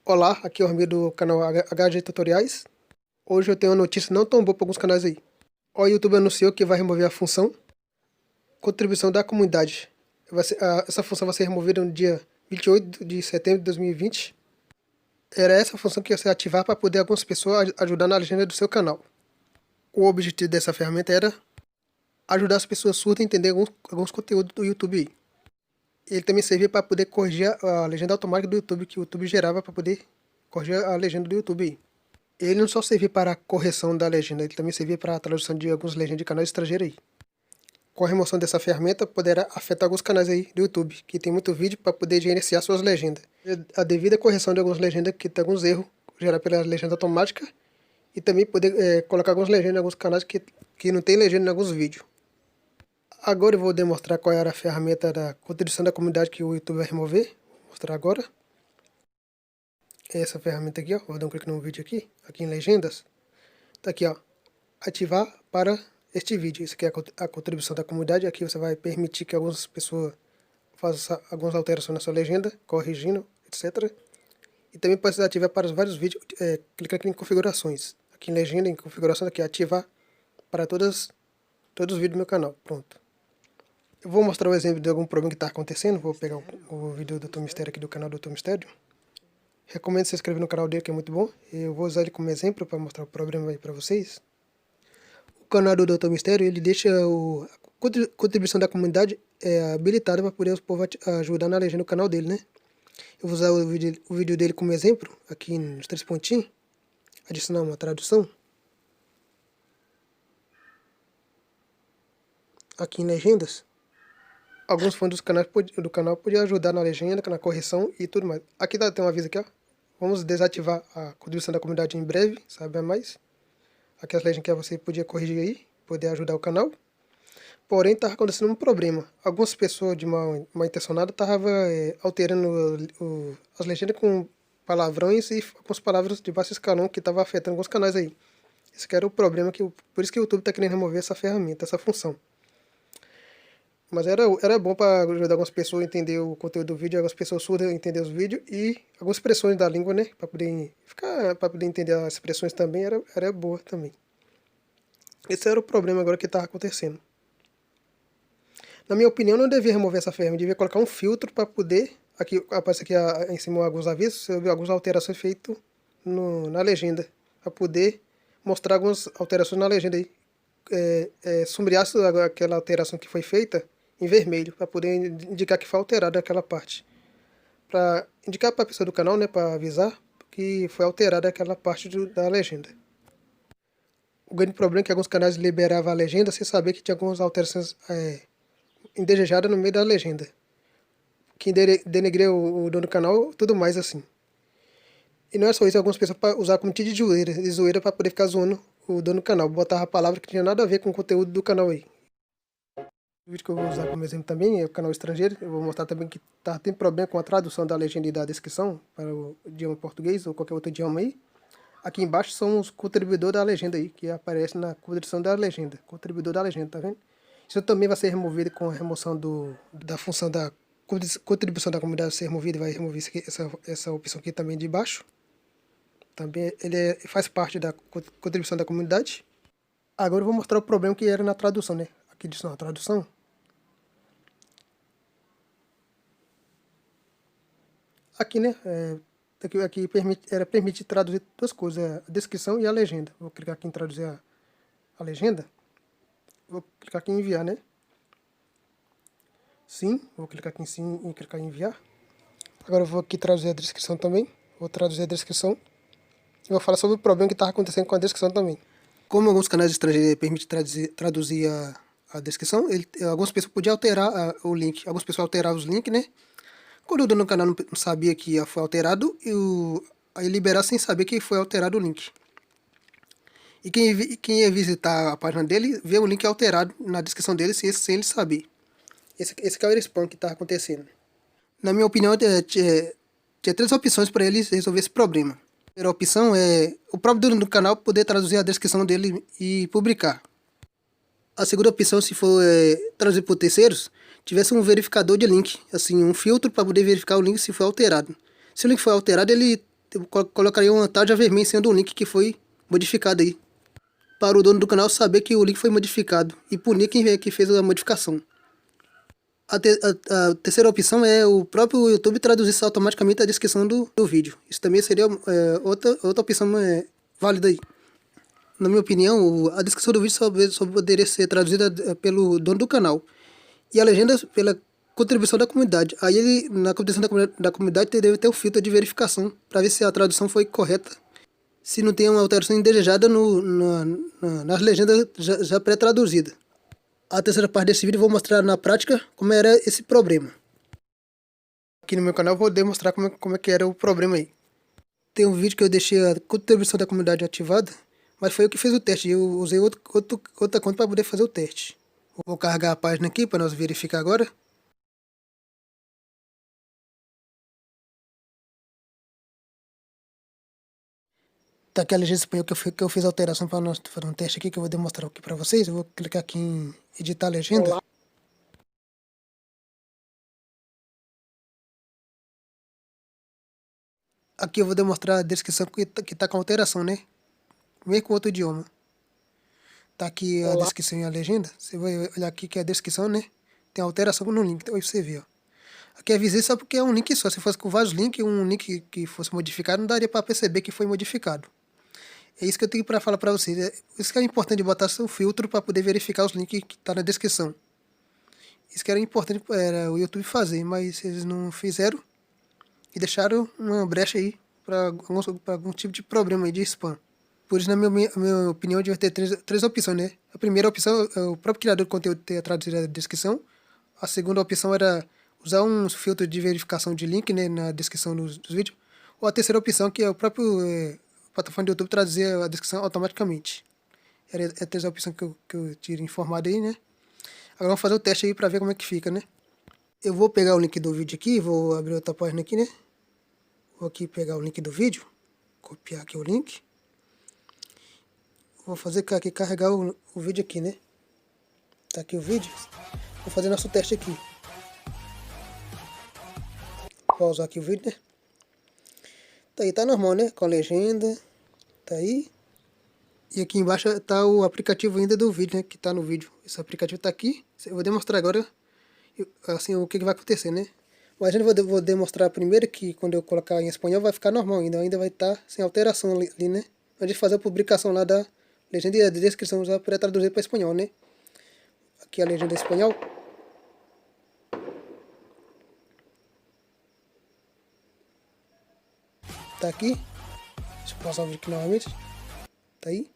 Olá, aqui é o Ramiro do canal HG Tutoriais. Hoje eu tenho uma notícia não tão boa para alguns canais aí. O YouTube anunciou que vai remover a função contribuição da comunidade. Essa função vai ser removida no dia 28 de setembro de 2020. Era essa função que você ativar para poder algumas pessoas ajudar na legenda do seu canal. O objetivo dessa ferramenta era ajudar as pessoas surdas a entender alguns conteúdos do YouTube aí. Ele também servia para poder corrigir a legenda automática do YouTube, que o YouTube gerava para poder corrigir a legenda do YouTube aí. Ele não só servia para a correção da legenda, ele também servia para a tradução de algumas legendas de canais estrangeiros aí. Com a remoção dessa ferramenta, poderá afetar alguns canais aí do YouTube, que tem muito vídeo para poder gerenciar suas legendas. A devida correção de algumas legendas que tem alguns erros gerados pela legenda automática, e também poder colocar algumas legendas em alguns canais que não tem legenda em alguns vídeos. Agora eu vou demonstrar qual era a ferramenta da contribuição da comunidade que o YouTube vai remover. Vou mostrar agora. Essa ferramenta aqui, ó. Vou dar um clique no vídeo aqui em legendas. Tá aqui, ó. Ativar para este vídeo. Isso aqui é a contribuição da comunidade. Aqui você vai permitir que algumas pessoas façam algumas alterações na sua legenda, corrigindo, etc. E também pode ser ativar para os vários vídeos. Clica aqui em configurações. Aqui em legenda, em configuração, aqui ativar para todos os vídeos do meu canal. Pronto. Eu vou mostrar o exemplo de algum problema que está acontecendo. Vou pegar o vídeo do Dr. Mistério aqui do canal do Dr. Mistério. Recomendo se inscrever no canal dele, que é muito bom. Eu vou usar ele como exemplo para mostrar o problema aí para vocês. O canal do Dr. Mistério, ele deixa a contribuição da comunidade habilitada para poder o povo ajudar na legenda do canal dele, né? Eu vou usar o vídeo dele como exemplo, aqui nos 3 pontinhos. Adicionar uma tradução. Aqui em legendas. Alguns fãs do canal podiam ajudar na legenda, na correção e tudo mais. Aqui tem um aviso aqui, ó. Vamos desativar a contribuição da comunidade em breve, sabe mais. Aqui as legendas que você podia corrigir aí, poder ajudar o canal. Porém, estava acontecendo um problema. Algumas pessoas de mal intencionadas estavam alterando as legendas com palavrões e algumas palavras de baixo escalão que estavam afetando alguns canais aí. Esse que era o problema, por isso que o YouTube está querendo remover essa ferramenta, essa função. Mas era bom para ajudar algumas pessoas a entender o conteúdo do vídeo, algumas pessoas surdas a entender os vídeos e algumas expressões da língua, né? Para poder entender as expressões também, era boa também. Esse era o problema agora que estava acontecendo. Na minha opinião, não devia remover essa ferramenta, devia colocar um filtro para poder... Aqui aparece aqui em cima alguns avisos, você viu algumas alterações feitas na legenda, para poder mostrar algumas alterações na legenda aí. Sombrear aquela alteração que foi feita em vermelho, para poder indicar que foi alterada aquela parte. Para indicar para a pessoa do canal, né, para avisar que foi alterada aquela parte da legenda. O grande problema é que alguns canais liberavam a legenda sem saber que tinha algumas alterações indesejadas no meio da legenda. Que denegria o dono do canal, tudo mais assim. E não é só isso, algumas pessoas para usar como tipo de zoeira para poder ficar zoando o dono do canal. Botava a palavra que tinha nada a ver com o conteúdo do canal aí. O vídeo que eu vou usar como exemplo também é o canal estrangeiro. Eu vou mostrar também que tem problema com a tradução da legenda e da descrição para o idioma português ou qualquer outro idioma aí. Aqui embaixo são os contribuidores da legenda aí, que aparece na contribuição da legenda. Contribuidor da legenda, tá vendo? Isso também vai ser removido com a remoção da função da contribuição da comunidade ser removida. Vai remover essa opção aqui também de baixo. Também ele faz parte da contribuição da comunidade. Agora eu vou mostrar o problema que era na tradução, né? Aqui diz na tradução. Aqui, né? Aqui permite traduzir duas coisas, a descrição e a legenda. Vou clicar aqui em traduzir a legenda. Vou clicar aqui em enviar, né? Sim, vou clicar aqui em sim e clicar em enviar. Agora eu vou aqui traduzir a descrição também. Vou traduzir a descrição. Eu vou falar sobre o problema que estava acontecendo com a descrição também. Como alguns canais estrangeiros permitem traduzir a descrição, algumas pessoas podiam alterar o link. Algumas pessoas alteravam os links, né? Quando o dono do canal não sabia que foi alterado, aí liberar sem saber que foi alterado o link. E quem ia visitar a página dele, vê o link alterado na descrição dele sem ele saber. Esse que é o spam que está acontecendo. Na minha opinião, tinha 3 opções para eles resolver esse problema. A primeira opção é o próprio dono do canal poder traduzir a descrição dele e publicar. A segunda opção, se for traduzir por terceiros, tivesse um verificador de link, assim, um filtro para poder verificar o link se foi alterado. Se o link foi alterado, ele Eu colocaria uma tarja vermelha em cima do link que foi modificado aí, para o dono do canal saber que o link foi modificado e punir quem é que fez a modificação. A terceira opção é o próprio YouTube traduzir automaticamente a descrição do vídeo. Isso também seria outra opção válida aí. Na minha opinião, a descrição do vídeo só poderia ser traduzida pelo dono do canal. E a legenda pela contribuição da comunidade. Aí ele, na contribuição da comunidade, deve ter um filtro de verificação para ver se a tradução foi correta. Se não tem uma alteração indesejada nas legendas já pré-traduzidas. A terceira parte desse vídeo eu vou mostrar na prática como era esse problema. Aqui no meu canal eu vou demonstrar como é que era o problema aí. Tem um vídeo que eu deixei a contribuição da comunidade ativada, mas foi eu que fiz o teste. Eu usei outra conta para poder fazer o teste. Vou carregar a página aqui para nós verificar agora. Tá aqui a legenda espanhol que eu fiz a alteração para nós fazer um teste aqui que eu vou demonstrar aqui para vocês. Eu vou clicar aqui em editar a legenda. Olá. Aqui eu vou demonstrar a descrição que tá com alteração, né? Mesmo com outro idioma. Tá aqui a descrição e a legenda. Você vai olhar aqui que é a descrição, né? Tem alteração no link, então aí você vê, ó. Aqui avisei só porque é um link só. Se fosse com vários links, um link que fosse modificado, não daria para perceber que foi modificado. É isso que eu tenho para falar para vocês. Isso que é importante, botar seu filtro para poder verificar os links que tá na descrição. Isso que era importante era o YouTube fazer, mas eles não fizeram e deixaram uma brecha aí para algum tipo de problema aí de spam. Por isso, na minha opinião, devia ter três opções, né? A primeira opção é o próprio criador do conteúdo ter traduzido a descrição. A segunda opção era usar um filtro de verificação de link, né, na descrição dos vídeos. Ou a terceira opção, que é o próprio plataforma do YouTube traduzir a descrição automaticamente. Era a terceira opção que eu tinha informado aí, né? Agora vamos fazer o teste aí para ver como é que fica, né? Eu vou pegar o link do vídeo aqui, vou abrir outra página aqui, né? Vou aqui pegar o link do vídeo, copiar aqui o link. Vou fazer aqui, carregar o vídeo aqui, né? Tá aqui o vídeo. Vou fazer nosso teste aqui. Vou pausar aqui o vídeo, né? Tá aí, tá normal, né? Com a legenda. Tá aí. E aqui embaixo tá o aplicativo ainda do vídeo, né? Que tá no vídeo. Esse aplicativo tá aqui. Eu vou demonstrar agora assim, o que vai acontecer, né? Mas eu vou demonstrar primeiro que quando eu colocar em espanhol vai ficar normal ainda vai estar sem alteração ali, né? Antes de fazer a publicação lá da legenda e a descrição já para traduzir para espanhol, né? Aqui a legenda em espanhol. Tá aqui. Deixa eu passar o vídeo aqui novamente. Tá aí.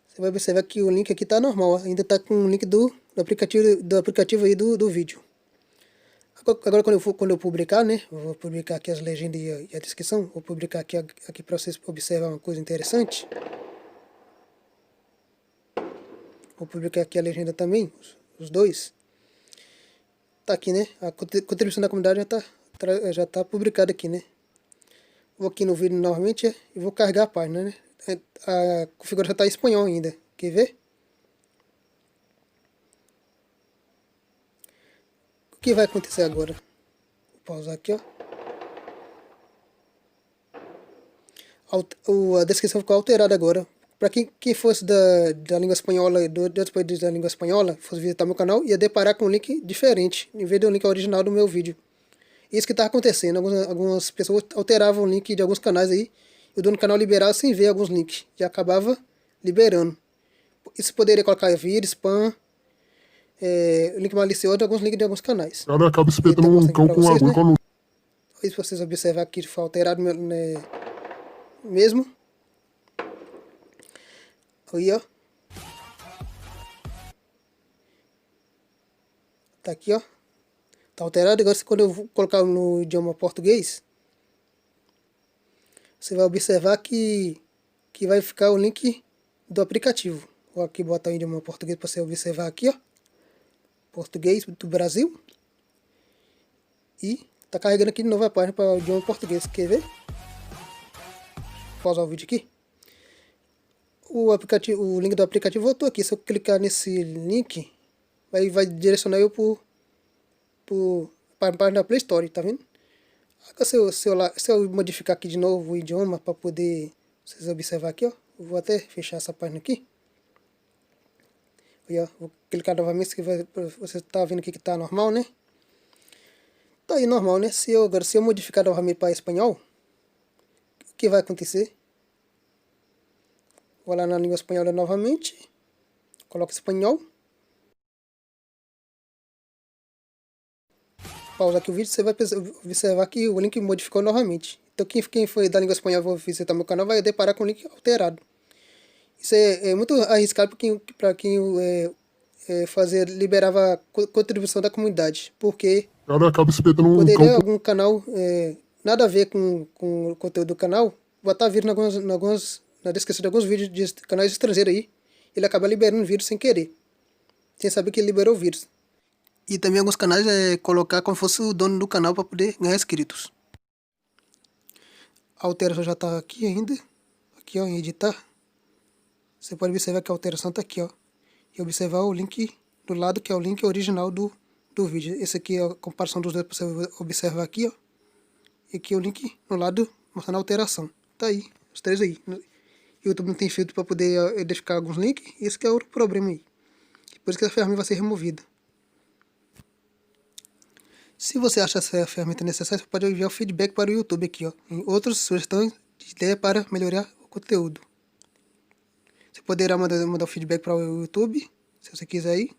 Você vai observar que o link aqui tá normal, ó. Ainda tá com o link do aplicativo aí do vídeo. Agora quando eu publicar, né? Eu vou publicar aqui as legendas e a descrição. Vou publicar aqui para vocês observar uma coisa interessante. Vou publicar aqui a legenda também, os dois. Tá aqui, né? A contribuição da comunidade já tá publicada aqui, né? Vou aqui no vídeo novamente e vou carregar a página, né? A configuração tá em espanhol ainda. Quer ver? O que vai acontecer agora? Vou pausar aqui, ó. A descrição ficou alterada agora. Para quem fosse da língua espanhola, de outros países da língua espanhola, fosse visitar meu canal, ia deparar com um link diferente, em vez do link original do meu vídeo. Isso que está acontecendo. Algumas pessoas alteravam o link de alguns canais aí, e o dono do canal liberava sem ver alguns links, e acabava liberando. Isso poderia colocar vírus, spam, link malicioso de alguns links de alguns canais. O cara acaba espetando um cão com água, né? Se vocês observar aqui, foi alterado mesmo. Aí, ó. Tá aqui, ó. Tá alterado. Agora, quando eu colocar no idioma português, você vai observar que vai ficar o link do aplicativo. Vou aqui botar o idioma português para você observar aqui, ó. Português do Brasil. E tá carregando aqui de novo a página para o idioma português. Quer ver? Vou pausar o vídeo aqui. O link do aplicativo voltou aqui. Se eu clicar nesse link, vai direcionar eu para a página da Play Store, tá vendo? Agora, se eu modificar aqui de novo o idioma para poder vocês observar aqui, ó. Eu vou até fechar essa página aqui. E, ó, vou clicar novamente, que você tá vendo aqui que tá normal, né? Tá aí normal, né? Agora, se eu modificar novamente para espanhol, o que vai acontecer? Vou lá na língua espanhola novamente, coloco espanhol. Pausa aqui o vídeo, você vai observar que o link modificou novamente. Então quem foi da língua espanhola for visitar meu canal vai deparar com o link alterado. Isso é muito arriscado para quem liberava contribuição da comunidade, porque O cara acaba espetando um poderia cão algum canal nada a ver com o conteúdo do canal, botar vídeo na descrição de alguns vídeos de canais estrangeiros aí, ele acaba liberando vídeo sem querer, sem saber que ele liberou o vírus. E também alguns canais colocar como fosse o dono do canal para poder ganhar inscritos. A alteração já está aqui ainda. Aqui, ó, em editar. Você pode observar que a alteração está aqui, ó. E observar o link do lado, que é o link original do vídeo. Esse aqui é a comparação dos dois para você observar aqui, ó. E aqui é o link no lado mostrando a alteração. Tá aí, os três aí. O YouTube não tem filtro para poder identificar alguns links. Esse que é outro problema aí. Por isso que a ferramenta vai ser removida. Se você acha essa ferramenta necessária, você pode enviar o feedback para o YouTube aqui, ó, em outras sugestões de ideia para melhorar o conteúdo. Você poderá mandar o feedback para o YouTube, se você quiser aí.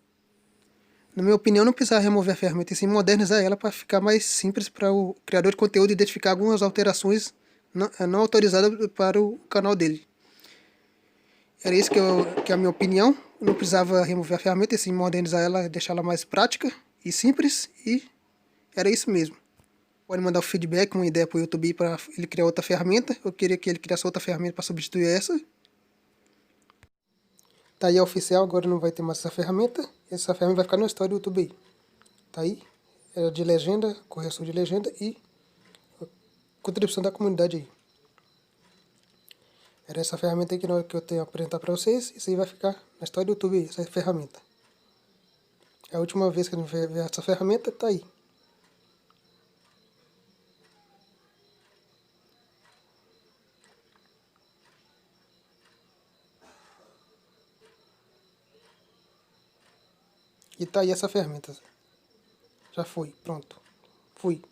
Na minha opinião, não precisa remover a ferramenta, e sim modernizar ela para ficar mais simples para o criador de conteúdo identificar algumas alterações não autorizadas para o canal dele. Era isso que é a minha opinião. Não precisava remover a ferramenta, e sim modernizar ela, deixar ela mais prática e simples, e era isso mesmo. Pode mandar o feedback, uma ideia para o YouTube para ele criar outra ferramenta. Eu queria que ele criasse outra ferramenta para substituir essa. Tá aí a oficial, agora não vai ter mais essa ferramenta. Essa ferramenta vai ficar na história do YouTube aí. Tá aí, era de legenda, correção de legenda e contribuição da comunidade aí. Era essa ferramenta aí que eu tenho a apresentar para vocês. Isso aí vai ficar na história do YouTube aí, essa ferramenta. É a última vez que a gente vai ver essa ferramenta, tá aí. E tá aí essa ferramenta. Já foi, pronto. Fui.